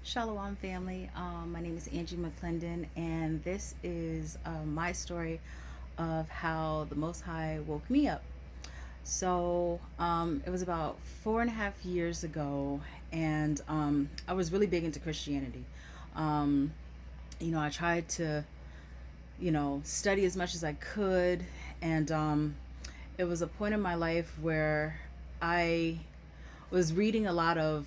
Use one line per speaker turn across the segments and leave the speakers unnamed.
Shalom, family. My name is Angie McClendon, and this is my story of how the Most High woke me up. It was about 4.5 years ago, and I was really big into Christianity. Um, I tried to, study as much as I could, and it was a point in my life where I was reading a lot of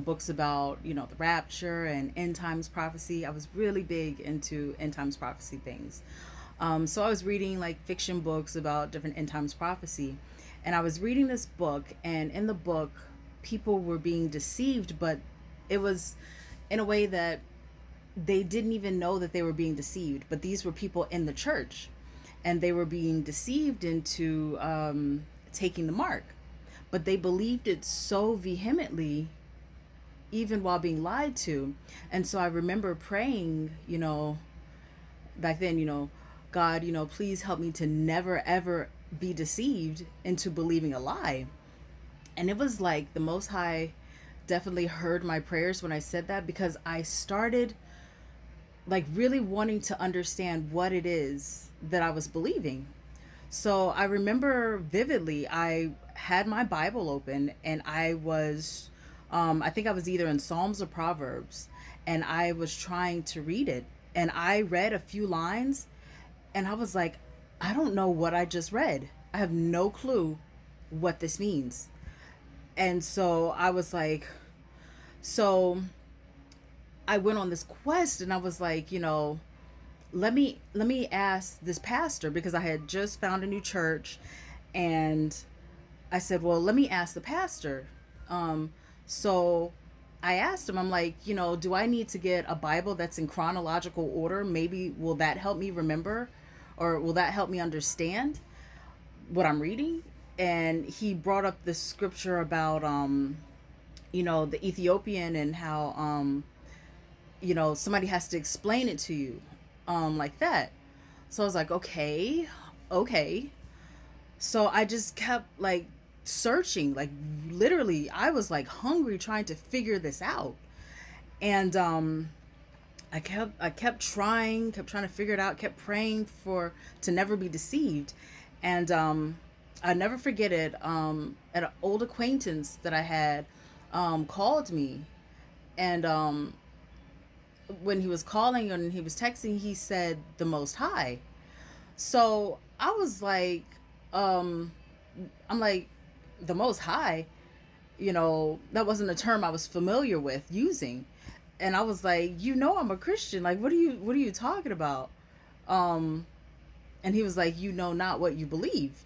books about the rapture and end times prophecy. I was really big into end times prophecy things. So I was reading like fiction books about different end times prophecy, and I was reading this book, and in the book, people were being deceived, but it was in a way that they didn't even know that they were being deceived. But these were people in the church, and they were being deceived into taking the mark, but they believed it so vehemently even while being lied to. And so I remember praying, back then, God, please help me to never ever be deceived into believing a lie. And it was like the Most High definitely heard my prayers when I said that, because I started like really wanting to understand what it is that I was believing. So I remember vividly, I had my Bible open, and I think I was either in Psalms or Proverbs, and I was trying to read it. And I read a few lines, and I was like, I don't know what I just read. I have no clue what this means. And so I was like, so I went on this quest, and I was like, let me ask this pastor, because I had just found a new church, and I said, well, let me ask the pastor. So I asked him, I'm like, do I need to get a Bible that's in chronological order? Maybe will that help me remember, or will that help me understand what I'm reading? And he brought up this scripture about the Ethiopian, and how somebody has to explain it to you like that. So I was like, okay, okay. So I just kept like searching, like literally I was like hungry trying to figure this out. And I kept trying to figure it out, kept praying for to never be deceived. And I never forget it. An old acquaintance that I had called me, and when he was calling and he was texting, he said the Most High. So I was like, um, I'm like, the Most High, that wasn't a term I was familiar with using. And I was like, I'm a Christian. Like, what are you talking about? Um, and he was like, you know not what you believe.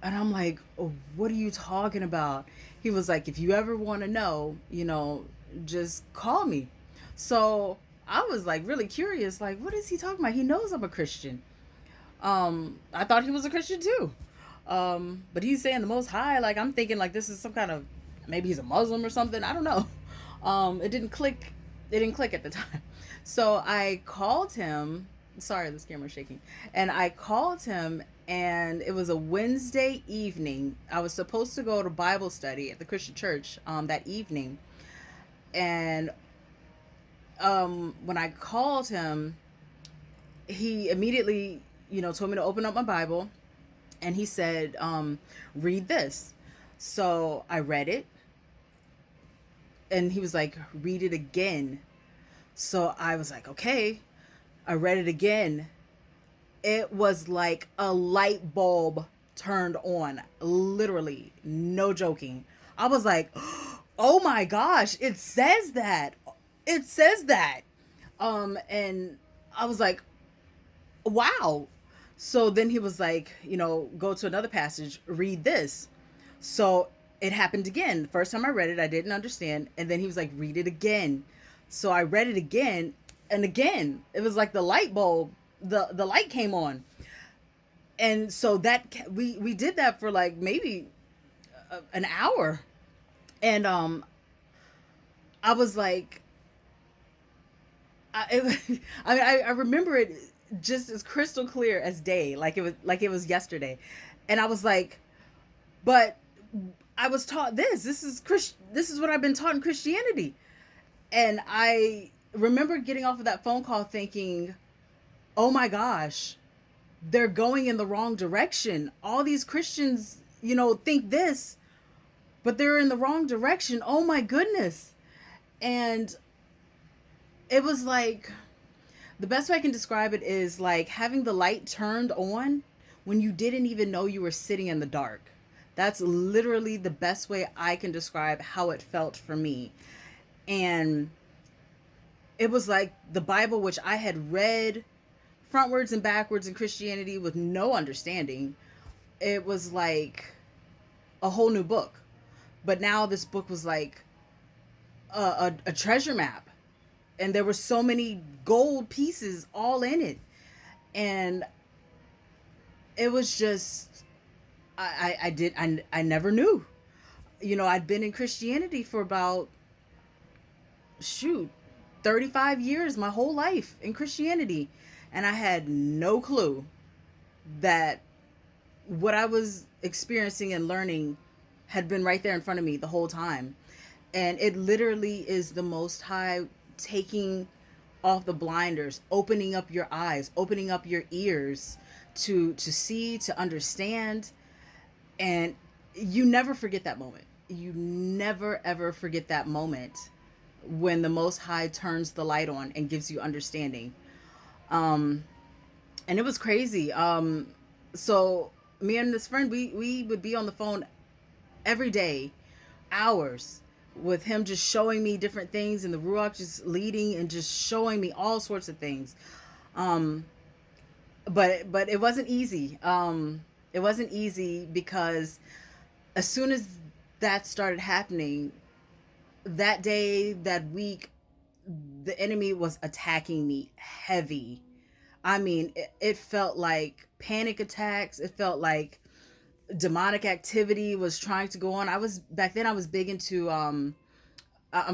And I'm like, oh, what are you talking about? He was like, if you ever want to know, just call me. So I was like really curious, like, what is he talking about? He knows I'm a Christian. I thought he was a Christian too. But he's saying the Most High. Like, I'm thinking like this is some kind of, maybe he's a Muslim or something. I don't know. It didn't click. It didn't click at the time. So I called him. Sorry, this camera's shaking. And I called him, and it was a Wednesday evening. I was supposed to go to Bible study at the Christian church that evening. And when I called him, he immediately, told me to open up my Bible, and he said, read this. So I read it, and he was like, read it again. So I was like, okay. I read it again. It was like a light bulb turned on, literally, no joking. I was like, oh my gosh, it says that. It says that. And I was like, wow. So then he was like, go to another passage, read this. So it happened again. The first time I read it, I didn't understand. And then he was like, read it again. So I read it again and again. It was like the light bulb, the light came on. And so that we did that for like maybe an hour. And I was like, I mean, I remember it just as crystal clear as day, like it was yesterday. And I was like, but I was taught this. This is what I've been taught in Christianity. And I remember getting off of that phone call thinking, oh my gosh, they're going in the wrong direction. All these Christians, think this, but they're in the wrong direction. Oh my goodness. And it was like, the best way I can describe it is like having the light turned on when you didn't even know you were sitting in the dark. That's literally the best way I can describe how it felt for me. And it was like the Bible, which I had read frontwards and backwards in Christianity with no understanding. It was like a whole new book. But now this book was like a treasure map. And there were so many gold pieces all in it. And it was just, I never knew. I'd been in Christianity for about, shoot, 35 years, my whole life in Christianity. And I had no clue that what I was experiencing and learning had been right there in front of me the whole time. And it literally is the Most High taking off the blinders, opening up your eyes, opening up your ears to see, to understand. And you never forget that moment. You never ever forget that moment when the Most High turns the light on and gives you understanding. Um, and it was crazy. So me and this friend, we would be on the phone every day, hours, with him just showing me different things, and the Ruach just leading and just showing me all sorts of things. Um, but it wasn't easy. It wasn't easy because as soon as that started happening, that day, that week, the enemy was attacking me heavy. I mean, it felt like panic attacks. It felt like demonic activity was trying to go on. Back then I was big into I'm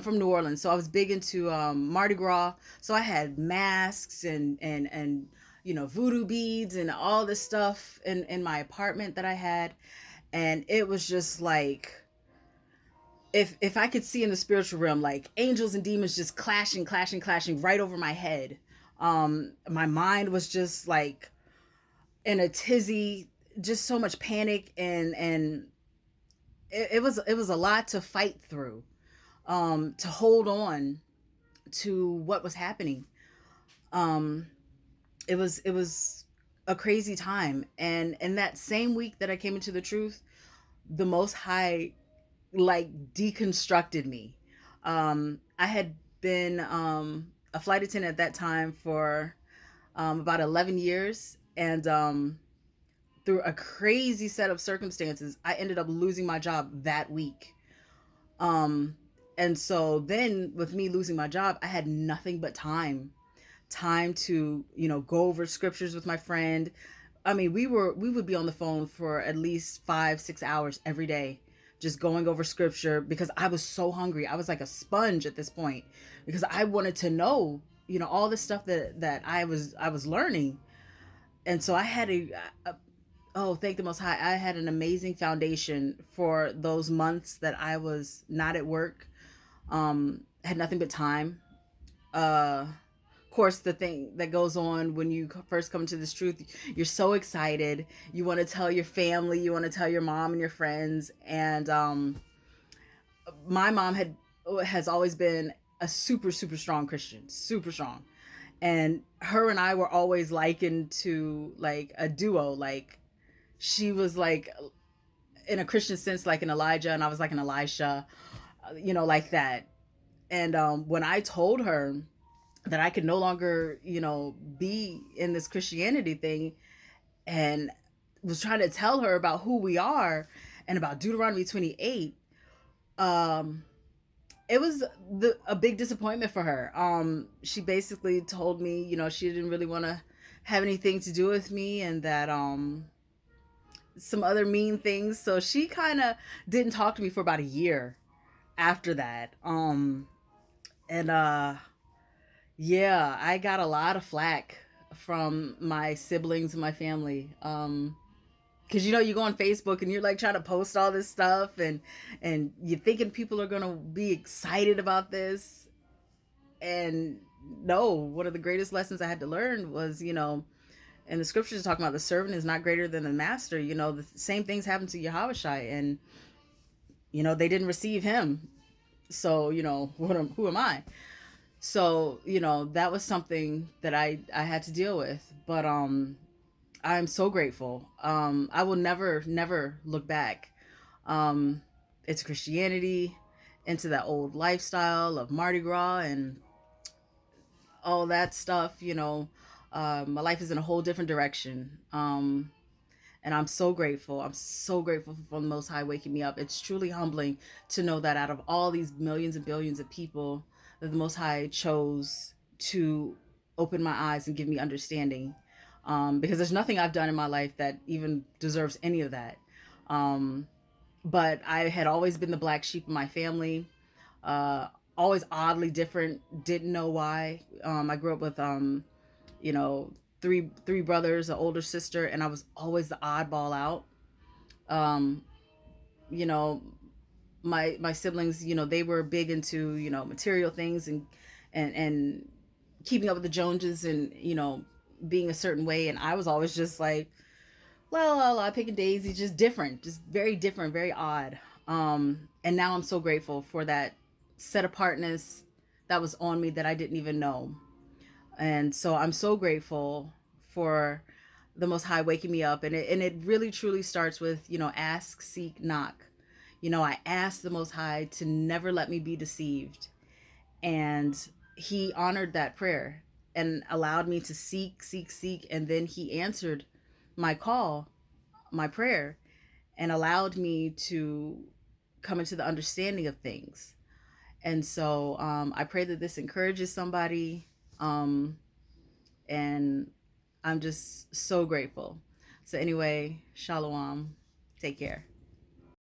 from New Orleans, so I was big into Mardi Gras. So I had masks and voodoo beads and all this stuff in my apartment that I had, and it was just like, if I could see in the spiritual realm, like angels and demons just clashing, clashing, clashing right over my head. My mind was just like in a tizzy, just so much panic, and it was a lot to fight through, to hold on to what was happening. Um, it was a crazy time, and that same week that I came into the truth, the Most High like deconstructed me. I had been a flight attendant at that time for about 11 years, and through a crazy set of circumstances, I ended up losing my job that week. Um, and so then, with me losing my job, I had nothing but time to go over scriptures with my friend. I mean, we would be on the phone for at least 5 6 hours every day, just going over scripture, because I was so hungry. I was like a sponge at this point, because I wanted to know, all the stuff that I was learning. And so I had a oh, thank the Most High, I had an amazing foundation for those months that I was not at work. Had nothing but time. Of course, the thing that goes on when you first come to this truth, you're so excited. You want to tell your family, you want to tell your mom and your friends. And my mom has always been a super super strong Christian, super strong. And her and I were always likened to like a duo. Like, she was like, in a Christian sense, like an Elijah, and I was like an Elisha, like that. And when I told her that I could no longer, be in this Christianity thing, and was trying to tell her about who we are and about Deuteronomy 28, um, it was a big disappointment for her. She basically told me, she didn't really want to have anything to do with me, and that some other mean things. So she kind of didn't talk to me for about a year after that. And Yeah, I got a lot of flack from my siblings and my family. Because you go on Facebook and you're like trying to post all this stuff, and you're thinking people are gonna be excited about this. And no, one of the greatest lessons I had to learn was, and the scriptures talking about the servant is not greater than the master. The same things happened to Yahushua, and they didn't receive him. So who am I? So that was something that I had to deal with. But I'm so grateful. I will never look back. Um, it's Christianity, into that old lifestyle of Mardi Gras and all that stuff. My life is in a whole different direction. And I'm so grateful. I'm so grateful for the Most High waking me up. It's truly humbling to know that out of all these millions and billions of people, that the Most High chose to open my eyes and give me understanding. Because there's nothing I've done in my life that even deserves any of that. Um, but I had always been the black sheep of my family. Uh, Always oddly different. Didn't know why. I grew up with you know, three brothers, an older sister, and I was always the oddball out. Um, you know, my siblings, they were big into material things and keeping up with the Joneses and being a certain way, and I was always just like picking daisy, just different, just very different, very odd. And now I'm so grateful for that set apartness that was on me that I didn't even know. And so I'm so grateful for the Most High waking me up. And it really truly starts with, ask, seek, knock. I asked the Most High to never let me be deceived. And he honored that prayer and allowed me to seek, seek, seek. And then he answered my call, my prayer, and allowed me to come into the understanding of things. And so I pray that this encourages somebody. And I'm just so grateful. So, anyway, Shalom. Take care.